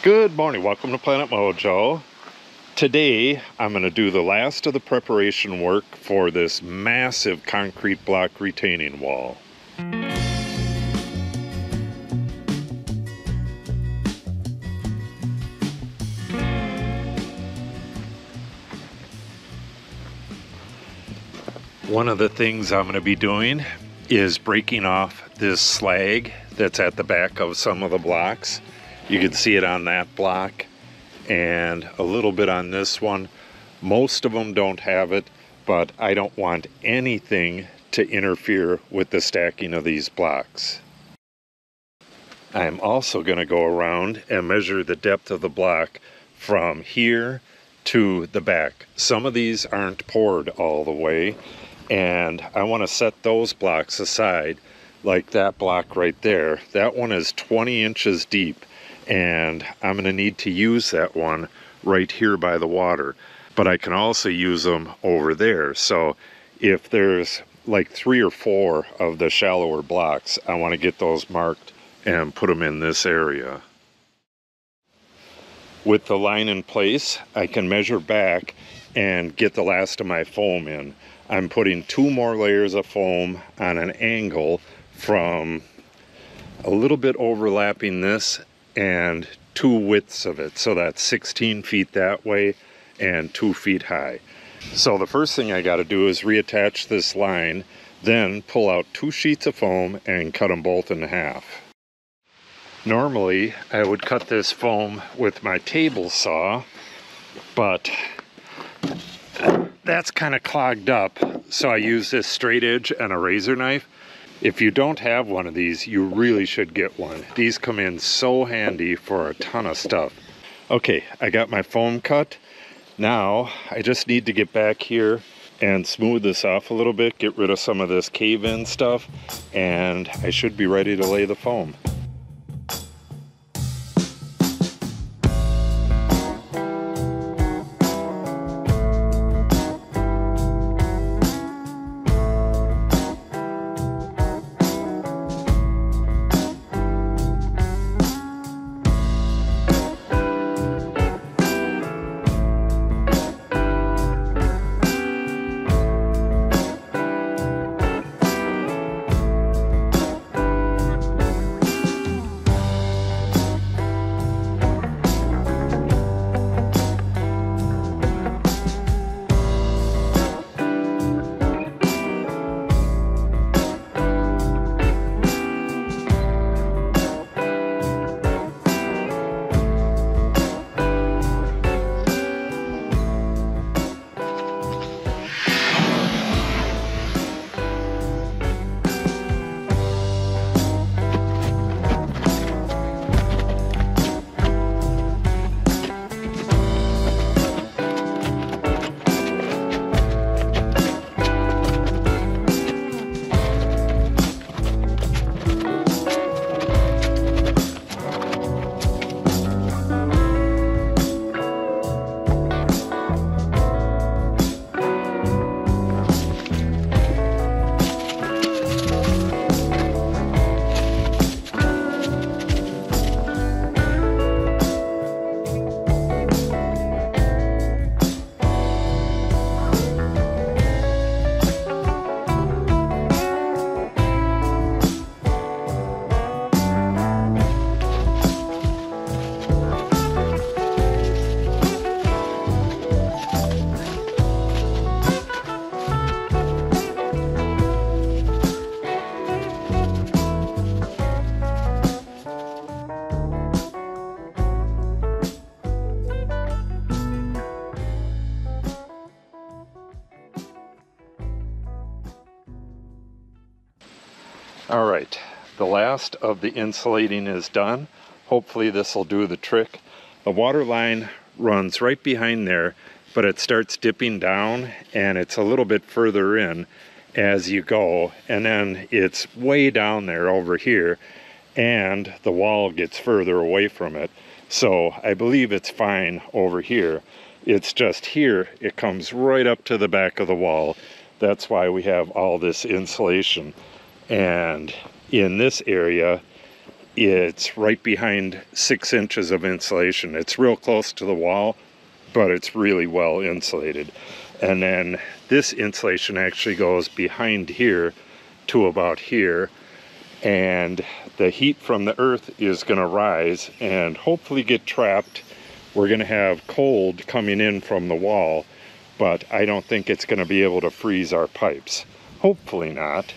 Good morning, welcome to Planet Mojo. Today I'm going to do the last of the preparation work for this massive concrete block retaining wall. One of the things I'm going to be doing is breaking off this slag that's at the back of some of the blocks. You can see it on that block and a little bit on this one. Most of them don't have it, but I don't want anything to interfere with the stacking of these blocks. I'm also going to go around and measure the depth of the block from here to the back. Some of these aren't poured all the way, and I want to set those blocks aside, like that block right there. That one is 20 inches deep, and I'm going to need to use that one right here by the water. But I can also use them over there. So if there's like 3 or 4 of the shallower blocks, I want to get those marked and put them in this area. With the line in place, I can measure back and get the last of my foam in. I'm putting 2 more layers of foam on an angle from a little bit overlapping this and 2 widths of it. So that's 16 feet that way and 2 feet high. So the first thing I got to do is reattach this line, then pull out 2 sheets of foam and cut them both in half. Normally I would cut this foam with my table saw, but that's kind of clogged up, so I use this straight edge and a razor knife. If you don't have one of these, you really should get one. These come in so handy for a ton of stuff. Okay, I got my foam cut. Now I just need to get back here and smooth this off a little bit, get rid of some of this cave-in stuff, and I should be ready to lay the foam. All right, the last of the insulating is done. Hopefully this will do the trick. The water line runs right behind there, but it starts dipping down and it's a little bit further in as you go, and then it's way down there over here and the wall gets further away from it. So I believe it's fine over here. It's just here it comes right up to the back of the wall. That's why we have all this insulation. And in this area, It's right behind 6 inches of insulation. It's real close to the wall, but it's really well insulated. And then this insulation actually goes behind here to about here, and the heat from the earth is going to rise and hopefully get trapped. We're going to have cold coming in from the wall, but I don't think it's going to be able to freeze our pipes. Hopefully not.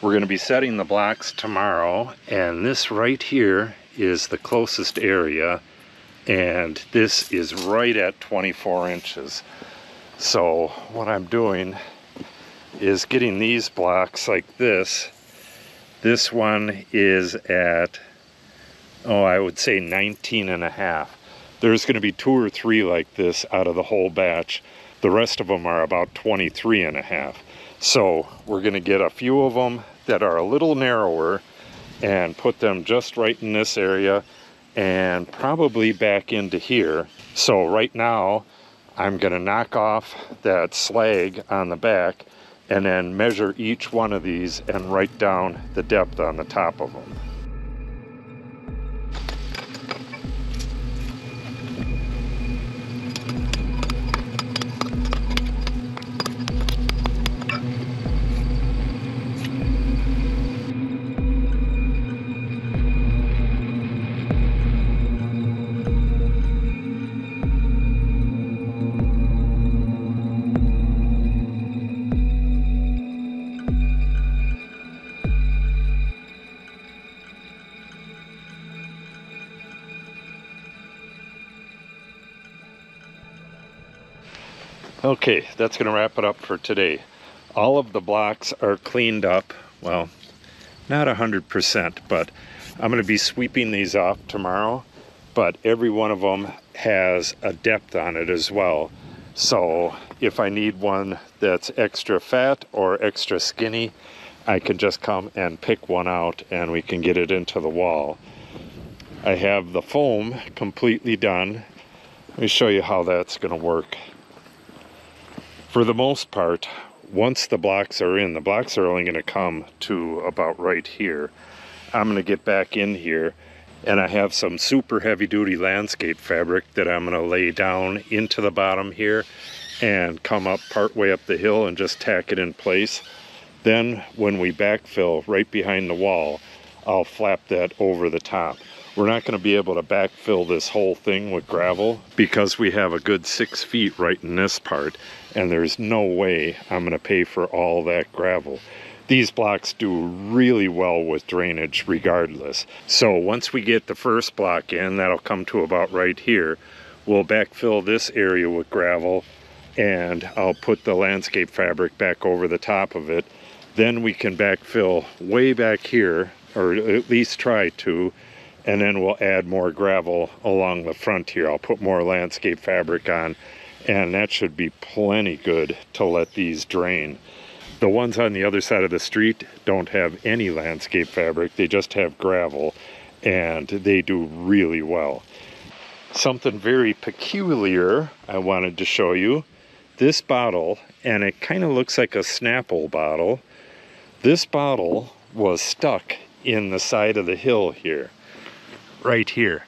We're going to be setting the blocks tomorrow, and this right here is the closest area, and this is right at 24 inches. So what I'm doing is getting these blocks like this. This one is at, oh, I would say 19.5. There's going to be 2 or 3 like this out of the whole batch. The rest of them are about 23.5. So we're going to get a few of them that are a little narrower and put them just right in this area and probably back into here. So right now I'm going to knock off that slag on the back and then measure each one of these and write down the depth on the top of them. Okay, that's going to wrap it up for today. All of the blocks are cleaned up. Well, not 100%, but I'm going to be sweeping these off tomorrow. But every one of them has a depth on it as well. So if I need one that's extra fat or extra skinny, I can just come and pick one out and we can get it into the wall. I have the foam completely done. Let me show you how that's going to work. For the most part, once the blocks are in, the blocks are only going to come to about right here. I'm going to get back in here, and I have some super heavy duty landscape fabric that I'm going to lay down into the bottom here and come up part way up the hill and just tack it in place. Then when we backfill right behind the wall, I'll flap that over the top. We're not going to be able to backfill this whole thing with gravel because we have a good 6 feet right in this part, and there's no way I'm going to pay for all that gravel. These blocks do really well with drainage regardless. So once we get the first block in, that'll come to about right here. We'll backfill this area with gravel, and I'll put the landscape fabric back over the top of it. Then we can backfill way back here, or at least try to, and then we'll add more gravel along the front here. I'll put more landscape fabric on, and that should be plenty good to let these drain. The ones on the other side of the street don't have any landscape fabric. They just have gravel, and they do really well. Something very peculiar I wanted to show you. This bottle, and it kind of looks like a Snapple bottle. This bottle was stuck in the side of the hill here. Right here,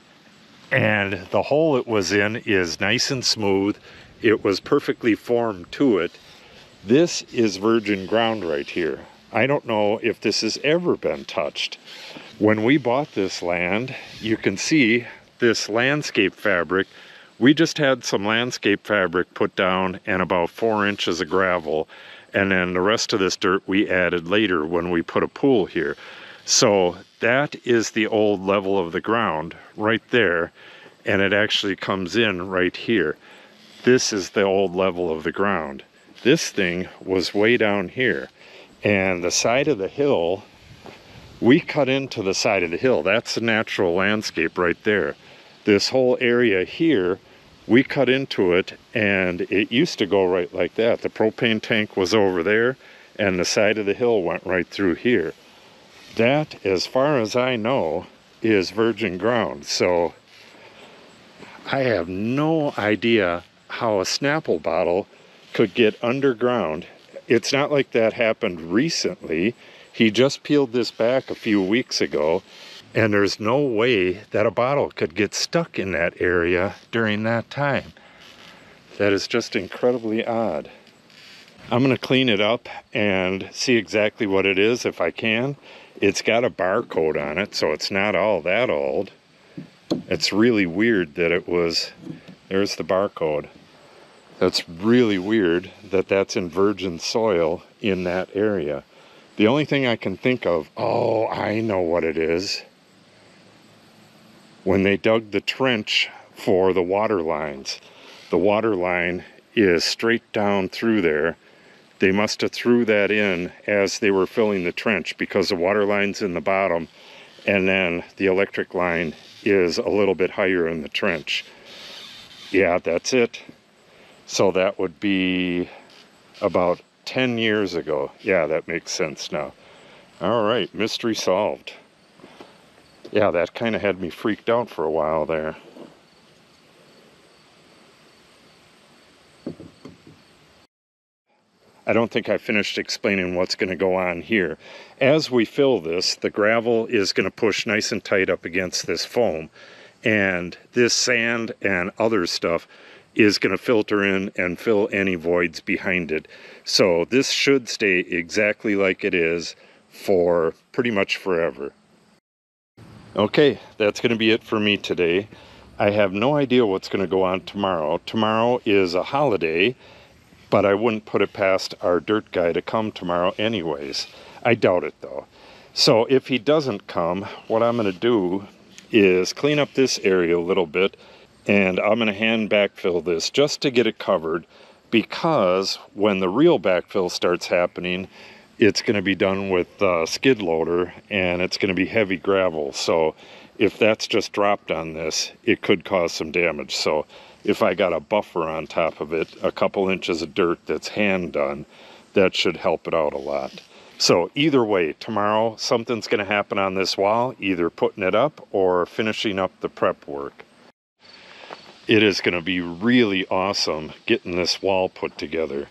and the hole it was in is nice and smooth. It was perfectly formed to it. This is virgin ground right here. I don't know if this has ever been touched. When we bought this land, you can see this landscape fabric. We just had some landscape fabric put down and about 4 inches of gravel, and then the rest of this dirt we added later when we put a pool here. So that is the old level of the ground right there, and it actually comes in right here. This is the old level of the ground. This thing was way down here, and the side of the hill, we cut into the side of the hill. That's the natural landscape right there. This whole area here, we cut into it, and it used to go right like that. The propane tank was over there, and the side of the hill went right through here. That, as far as I know, is virgin ground. So I have no idea how a Snapple bottle could get underground. It's not like that happened recently. He just peeled this back a few weeks ago, and there's no way that a bottle could get stuck in that area during that time. That is just incredibly odd. I'm going to clean it up and see exactly what it is if I can. It's got a barcode on it, so it's not all that old. It's really weird that it was... There's the barcode. That's really weird that that's in virgin soil in that area. The only thing I can think of... Oh, I know what it is. When they dug the trench for the water lines, the water line is straight down through there. They must have threw that in as they were filling the trench, because the water line's in the bottom and then the electric line is a little bit higher in the trench. Yeah, that's it. So that would be about 10 years ago. Yeah, that makes sense now. All right, mystery solved. Yeah, that kind of had me freaked out for a while there. I don't think I finished explaining what's going to go on here. As we fill this, the gravel is going to push nice and tight up against this foam, and this sand and other stuff is going to filter in and fill any voids behind it. So this should stay exactly like it is for pretty much forever. Okay, that's going to be it for me today. I have no idea what's going to go on tomorrow. Tomorrow is a holiday, but I wouldn't put it past our dirt guy to come tomorrow anyways. I doubt it though. So if he doesn't come, what I'm going to do is clean up this area a little bit, and I'm going to hand backfill this just to get it covered, because when the real backfill starts happening, it's going to be done with a skid loader, and it's going to be heavy gravel. So if that's just dropped on this, it could cause some damage. So if I got a buffer on top of it, a couple inches of dirt that's hand done, that should help it out a lot. So either way, tomorrow something's going to happen on this wall, either putting it up or finishing up the prep work. It is going to be really awesome getting this wall put together.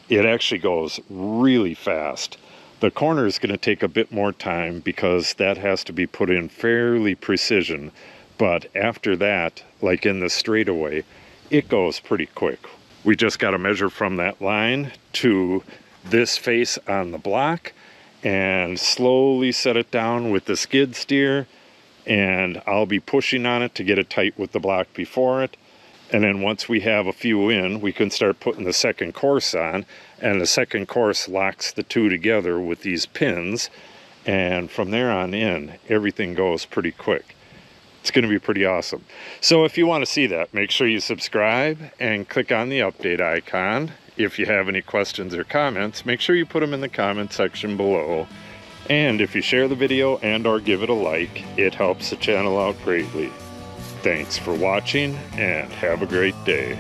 It actually goes really fast. The corner is going to take a bit more time because that has to be put in fairly precision. But after that, like in the straightaway, it goes pretty quick. We just got to measure from that line to this face on the block and slowly set it down with the skid steer, and I'll be pushing on it to get it tight with the block before it. And then once we have a few in, we can start putting the second course on, and the second course locks the two together with these pins, and from there on in, everything goes pretty quick. It's going to be pretty awesome. So if you want to see that, make sure you subscribe and click on the update icon. If you have any questions or comments, make sure you put them in the comment section below. And if you share the video and or give it a like, it helps the channel out greatly. Thanks for watching, and have a great day.